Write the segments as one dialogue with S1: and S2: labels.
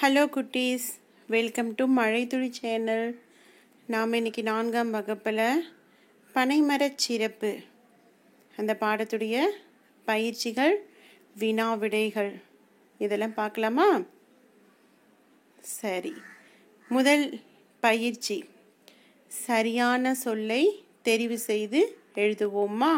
S1: Hello குட்டீஸ், welcome to மழைத்துளி channel. நாம் இன்னைக்கு 4ஆம் வகுப்பில் பனைமரச் சிறப்பு அந்த பாடத்துடைய பயிற்சிகள், வினா விடைகள் இதெல்லாம் பார்க்கலாமா? சரி, முதல் பயிற்சி, சரியான சொல்லை தெரிவு செய்து எழுதுவோமா?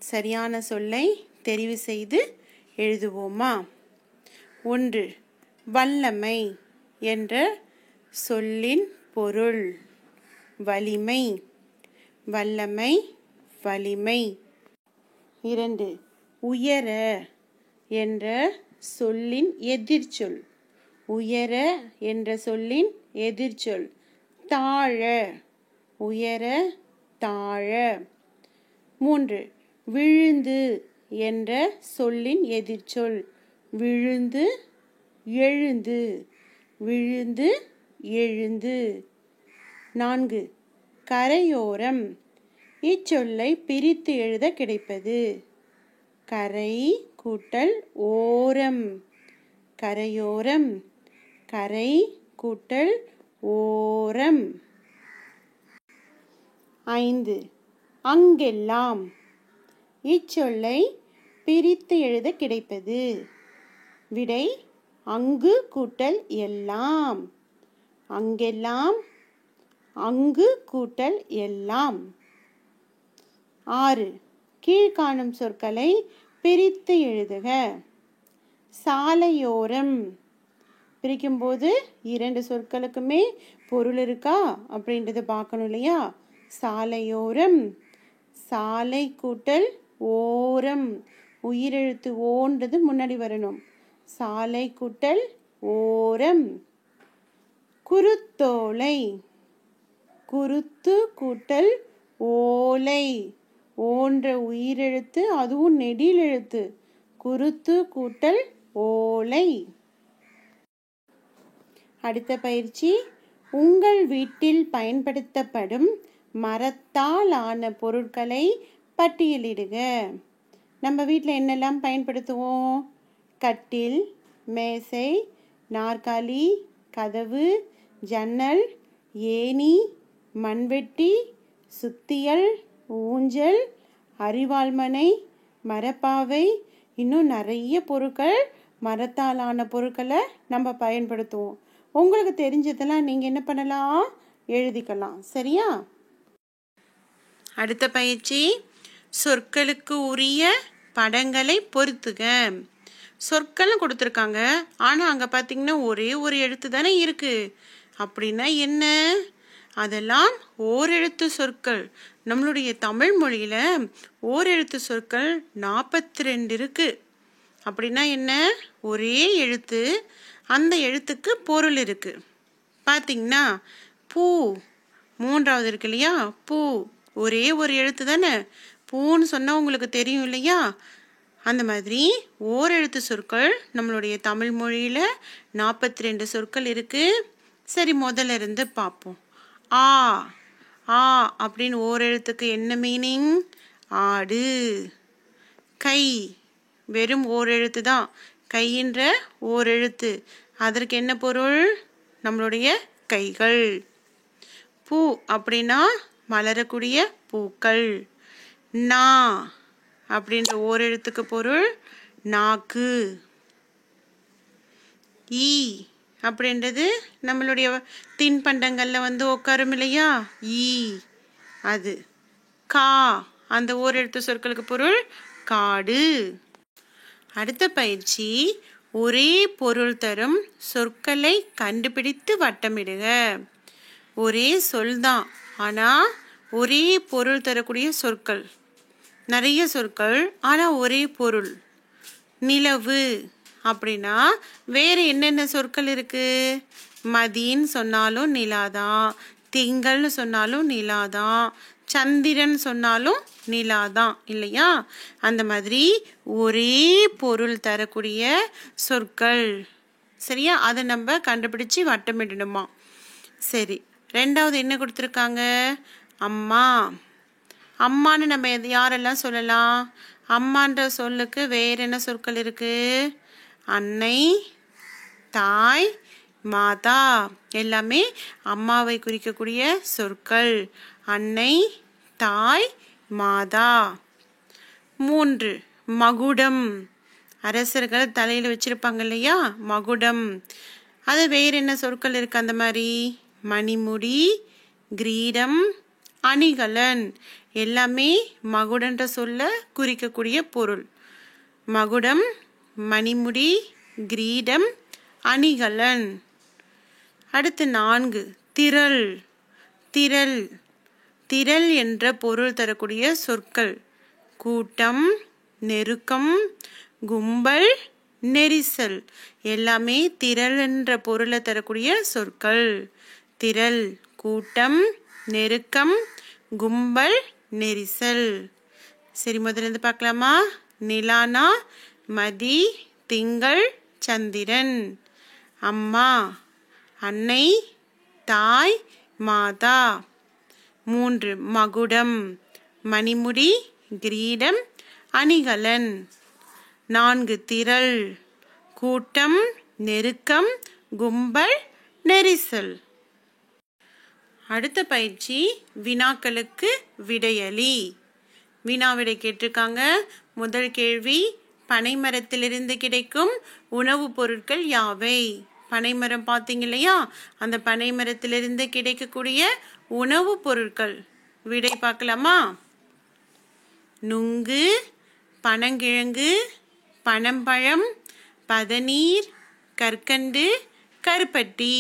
S1: சரியான சொல்லை தெரிவு செய்து எழுதுவோமா? 1. வல்லமை என்ற சொல்லின் பொருள். வலிமை, வல்லமை, வலிமை. 2. உயர என்ற சொல்லின் எதிர்ச்சொல். உயர என்ற சொல்லின் எதிர்ச்சொல். தாழ, உயர, தாழ. 3. விழுந்து என்ற சொல்லின் எதிர்ச்சொல். விழுந்து, எழுந்து, விழுந்து, எழுந்து. 4. கரையோரம், இச்சொல்லை பிரித்து எழுத கிடைப்பது. கரை கூட்டல் ஓரம். கரையோரம், கரை கூட்டல் ஓரம். 5. அங்கெல்லாம், இச்சொல்லை பிரித்து எழுத கிடைப்பது. விடை அங்கு கூட்டல் எல்லாம். அங்கெல்லாம், அங்கு கூட்டல் எல்லாம். 6. கீழ்காணும் சொற்களை பிரித்து எழுதுக. சாலையோரம், பிரிக்கும்போது 2 சொற்களுக்குமே பொருள் இருக்கா அப்படின்றத பார்க்கணும் இல்லையா? சாலையோரம், சாலை கூட்டல் ஓரம், உயிரெழுத்து ஓன்றது முன்னாடி வரணும். சாலை கூட்டல் ஓரம். குருத்தோலை, குருத்து கூட்டல் ஓலை, ஓன்ற உயிரெழுத்து, அதுவும் நெடில் எழுத்து. குருத்து கூட்டல் ஓலை. அடுத்த பயிற்சி, உங்கள் வீட்டில் பயன்படுத்தப்படும் மரத்தால் ஆன பொருட்களை பட்டியலிடுக. நம்ம வீட்டில் என்னெல்லாம் பயன்படுத்துவோம்? கட்டில், மேசை, நாற்காலி, கதவு, ஜன்னல், ஏணி, மண்வெட்டி, சுத்தியல், ஊஞ்சல், அரிவாள்மனை, மரப்பாவை, இன்னும் நிறைய பொருட்கள், மரத்தாலான பொருட்களை நம்ம பயன்படுத்துவோம். உங்களுக்கு தெரிஞ்சதெல்லாம் நீங்கள் என்ன பண்ணலாம்? எழுதிக்கலாம். சரியா? அடுத்த பயிற்சி, சொற்களுக்கு உரிய படங்களை பொருத்துக. சொற்களும் கொடுத்துருக்காங்க, ஆனால் அங்கே பார்த்தீங்கன்னா ஒரே ஒரு எழுத்து தானே இருக்கு. அப்படின்னா என்ன? அதெல்லாம் ஓரெழுத்து சொற்கள். நம்மளுடைய தமிழ் மொழியில் ஓரெழுத்து சொற்கள் 42 இருக்கு. அப்படின்னா என்ன? ஒரே எழுத்து, அந்த எழுத்துக்கு பொருள் இருக்கு. பார்த்தீங்கன்னா பூ 3வது இருக்கு இல்லையா? பூ ஒரே ஒரு எழுத்து தானே. பூன்னு சொன்னால் உங்களுக்கு தெரியும் இல்லையா? அந்த மாதிரி ஓரெழுத்து சொற்கள் நம்மளுடைய தமிழ் மொழியில் 42 சொற்கள் இருக்கு. சரி, முதல்ல இருந்து பார்ப்போம். ஆ, ஆ அப்படின்னு ஓரெழுத்துக்கு என்ன மீனிங்? ஆடு. கை, வெறும் ஓரெழுத்து தான். கைன்ற ஓரெழுத்து, அதற்கு என்ன பொருள்? நம்மளுடைய கைகள். பூ அப்படின்னா மலரக்கூடிய பூக்கள். நா அப்படின்ற ஓரெழுத்துக்கு பொருள் நாக்கு. ஈ அப்படின்றது நம்மளுடைய தின்பண்டங்களில் உட்காரும் இல்லையா? ஈ அது. கா, அந்த ஓரெழுத்து சொற்களுக்கு பொருள் காடு. அடுத்த பயிற்சி, ஒரே பொருள் தரும் சொற்களை கண்டுபிடித்து வட்டமிடுக. ஒரே சொல் தான், ஆனால் ஒரே பொருள் தரக்கூடிய சொற்கள். நிறைய சொற்கள், ஆனால் ஒரே பொருள். நிலவு அப்படின்னா வேறு என்னென்ன சொற்கள் இருக்கு? மதின்னு சொன்னாலும் நிலாதான், திங்கள்னு சொன்னாலும் நிலாதான், சந்திரன் சொன்னாலும் நிலாதான் இல்லையா? அந்த மாதிரி ஒரே பொருள் தரக்கூடிய சொற்கள். சரியா? அதை நம்ம கண்டுபிடிச்சு வட்டமிடணுமா? சரி, 2வது என்ன கொடுத்துருக்காங்க? அம்மா. அம்மான்னு நம்ம யாரெல்லாம் சொல்லலாம்? அம்மான்ற சொல்லுக்கு வேற என்ன சொற்கள் இருக்கு? அன்னை, தாய், மாதா எல்லாமே அம்மாவை குறிக்கக்கூடிய சொற்கள். அன்னை, தாய், மாதா. 3 மகுடம். அரசர்கள் தலையில் வச்சிருப்பாங்க இல்லையா, மகுடம். அது வேறு என்ன சொற்கள் இருக்கு அந்த மாதிரி? மணிமுடி, கிரீடம், அணிகலன் எல்லாமே மகுடன்ற சொல்ல குறிக்கக்கூடிய பொருள். மகுடம், மணிமுடி, கிரீடம், அணிகலன். அடுத்து 4 திரள். திரள். திரள் என்ற பொருள் தரக்கூடிய சொற்கள். கூட்டம், நெருக்கம், கும்பல், நெரிசல் எல்லாமே திரள் என்ற பொருளை தரக்கூடிய சொற்கள். திரள், கூட்டம், நெருக்கம், கும்பல், நெரிசல். சரி, முதல்ல பார்க்கலாமா? நிலானா மதி, திங்கள், சந்திரன். அம்மா, அன்னை, தாய், மாதா. 3 மகுடம், மணிமுடி, கிரீடம், அணிகலன். 4 திரள், கூட்டம், நெருக்கம், கும்பல், நெரிசல். அடுத்த பயிற்சி வினாக்களுக்கு விடையளி. வினா விடை கேட்டிருக்காங்க. முதல் கேள்வி, பனைமரத்திலிருந்து கிடைக்கும் உணவுப் பொருட்கள் யாவை? பனைமரம் பார்த்தீங்க இல்லையா, அந்த பனைமரத்திலிருந்து கிடைக்கக்கூடிய உணவுப் பொருட்கள். விடை பார்க்கலாமா? நுங்கு, பனங்கிழங்கு, பனம்பழம், பதநீர், கற்கண்டு, கருப்பட்டி.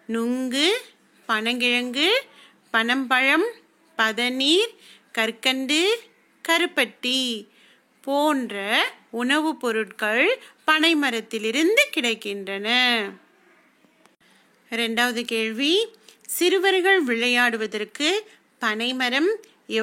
S1: நுங்கு, பனங்கிழங்கு, பனம்பழம், பதநீர், கற்கண்டு, கருப்பட்டி போன்ற உணவுப் பொருட்கள் பனைமரத்திலிருந்து கிடைக்கின்றன. 2வது கேள்வி, சிறுவர்கள் விளையாடுவதற்கு பனைமரம்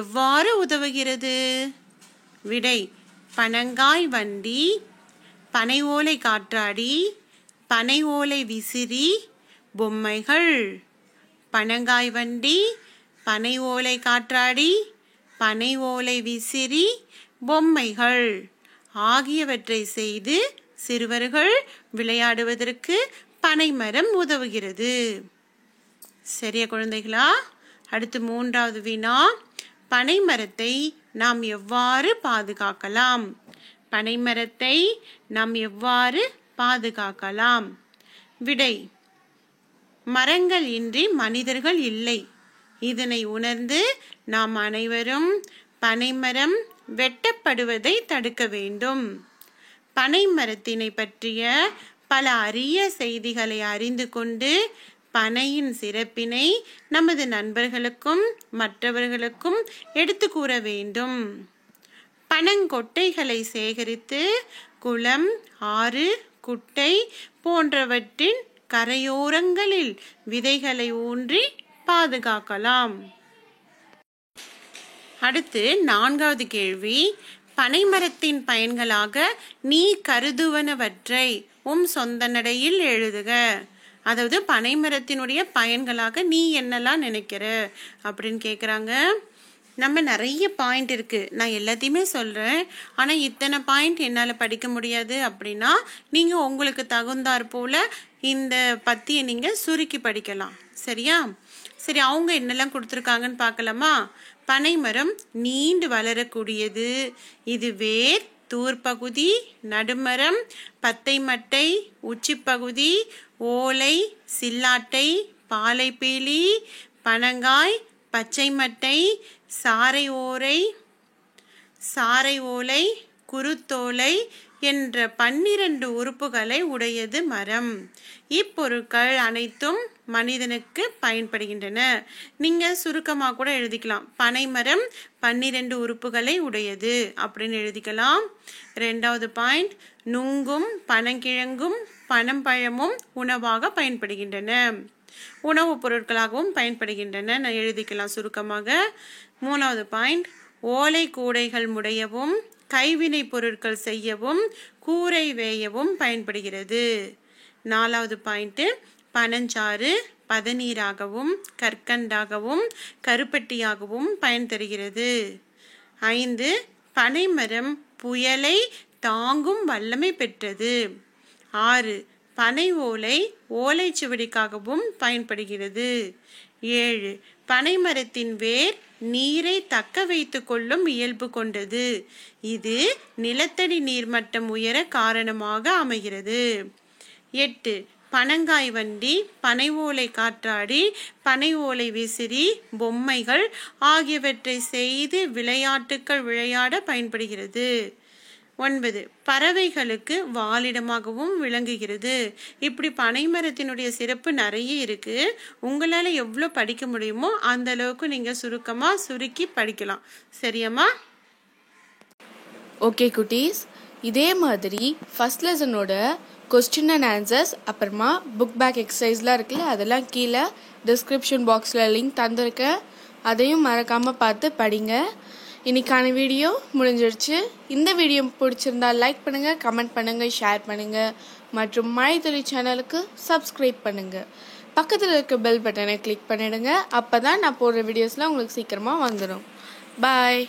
S1: எவ்வாறு உதவுகிறது? விடை பனங்காய் வண்டி, பனை ஓலை காற்றாடி, பனை ஓலை விசிறி, பொம்மைகள். பனங்காய் வண்டி, பனை ஓலை காற்றாடி, பனை ஓலை விசிறி, பொம்மைகள் ஆகியவற்றை செய்து சிறுவர்கள் விளையாடுவதற்கு பனைமரம் உதவுகிறது. சரியா குழந்தைகளா? அடுத்து 3வது வினா, பனைமரத்தை நாம் எவ்வாறு பாதுகாக்கலாம்? பனைமரத்தை நாம் எவ்வாறு பாதுகாக்கலாம்? விடை மரங்கள் இன்றி மனிதர்கள் இல்லை. இதனை உணர்ந்து நாம் அனைவரும் பனைமரம் வெட்டப்படுவதை தடுக்க வேண்டும். பனைமரத்தினை பற்றிய பல அரிய செய்திகளை அறிந்து கொண்டு பனையின் சிறப்பினை நமது நண்பர்களுக்கும் மற்றவர்களுக்கும் எடுத்து கூற வேண்டும். பனங்கொட்டைகளை சேகரித்து குளம், ஆறு, குட்டை போன்றவற்றின் கரையோரங்களில் விதைகளை ஊன்றி பாதுகாக்கலாம். அடுத்து 4வது கேள்வி, பனைமரத்தின் பயன்களாக நீ கருதுவனவற்றை சொந்த நடையில் எழுதுக. அதாவது பனைமரத்தினுடைய பயன்களாக நீ என்னெல்லாம் நினைக்கிற அப்படின்னு கேட்குறாங்க. நம்ம நிறைய பாயிண்ட் இருக்குது, நான் எல்லாத்தையுமே சொல்கிறேன். ஆனால் இத்தனை பாயிண்ட் என்னால் படிக்க முடியாது அப்படின்னா நீங்கள் உங்களுக்கு தகுந்தாற் போல் இந்த பத்தியை நீங்கள் சுருக்கி படிக்கலாம். சரியா? சரி, அவங்க என்னெல்லாம் கொடுத்துருக்காங்கன்னு பார்க்கலாமா? பனைமரம் நீண்டு வளரக்கூடியது. இது வேர், தூர்பகுதி, நடுமரம், பத்தை மட்டை, உச்சிப்பகுதி, ஓலை, சில்லாட்டை, பாலைப்பீலி, பனங்காய், பச்சை மட்டை, சாறை ஓலை, குருத்தோலை என்ற 12 உறுப்புகளை உடையது மரம். இப்பொருட்கள் அனைத்தும் மனிதனுக்கு பயன்படுகின்றன. நீங்கள் சுருக்கமாக கூட எழுதிக்கலாம், பனைமரம் 12 உறுப்புகளை உடையது அப்படின்னு எழுதிக்கலாம். 2வது பாயிண்ட், நுங்கும் பனங்கிழங்கும் பனம்பழமும் உணவாக பயன்படுகின்றன, உணவுப் பொருட்களாகவும் பயன்படுகின்றன நான் எழுதிக்கலாம் சுருக்கமாக. 3வது பாயிண்ட், ஓலை கூடைகள் முடையவும் கைவினை பொருட்கள் செய்யவும் கூரை வேயவும் பயன்படுகிறது. 4வது பாயிண்ட், பனஞ்சாறு பதநீராகவும் கற்கண்டாகவும் கருப்பட்டியாகவும் பயன் தருகிறது. 5, பனைமரம் புயலை தாங்கும் வல்லமை பெற்றது. 6, பனை ஓலை ஓலைச்சுவடிக்காகவும் பயன்படுகிறது. 7. பனைமரத்தின் வேர் நீரை தக்க வைத்து கொள்ளும் இயல்பு கொண்டது. இது நிலத்தடி நீர்மட்டம் உயர காரணமாக அமைகிறது. 8. பனங்காய் வண்டி, பனை ஓலை காற்றாடி, பனை ஓலை விசிறி, பொம்மைகள் ஆகியவற்றை செய்து விளையாட்டுக்கள் விளையாட பயன்படுகிறது. 9. பறவைகளுக்கு வாழிடமாகவும் விளங்குகிறது. இப்படி பனைமரத்தினுடைய சிறப்பு நிறைய இருக்கு. உங்களால் எவ்வளோ படிக்க முடியுமோ அந்த அளவுக்கு நீங்கள் சுருக்கி படிக்கலாம். சரியாம்மா?
S2: ஓகே குட்டீஸ், இதே மாதிரி ஃபர்ஸ்ட் லெசனோட கொஸ்டின் அண்ட் ஆன்சர்ஸ் அப்புறமா புக் பேக் எக்ஸசைஸ்லாம் இருக்குல்ல, அதெல்லாம் கீழே டிஸ்கிரிப்ஷன் பாக்ஸில் லிங்க் தந்திருக்கேன். அதையும் மறக்காமல் பார்த்து படிங்க. இன்னைக்கான வீடியோ முடிஞ்சிருச்சு. இந்த வீடியோ பிடிச்சிருந்தா லைக் பண்ணுங்கள், கமெண்ட் பண்ணுங்கள், ஷேர் பண்ணுங்கள் மற்றும் மழைத்துளி சேனலுக்கு சப்ஸ்கிரைப் பண்ணுங்கள். பக்கத்தில் இருக்க பெல் பட்டனை கிளிக் பண்ணிடுங்க. அப்போ தான் நான் போடுற வீடியோஸ்லாம் உங்களுக்கு சீக்கிரமாக வந்துடும். பாய்.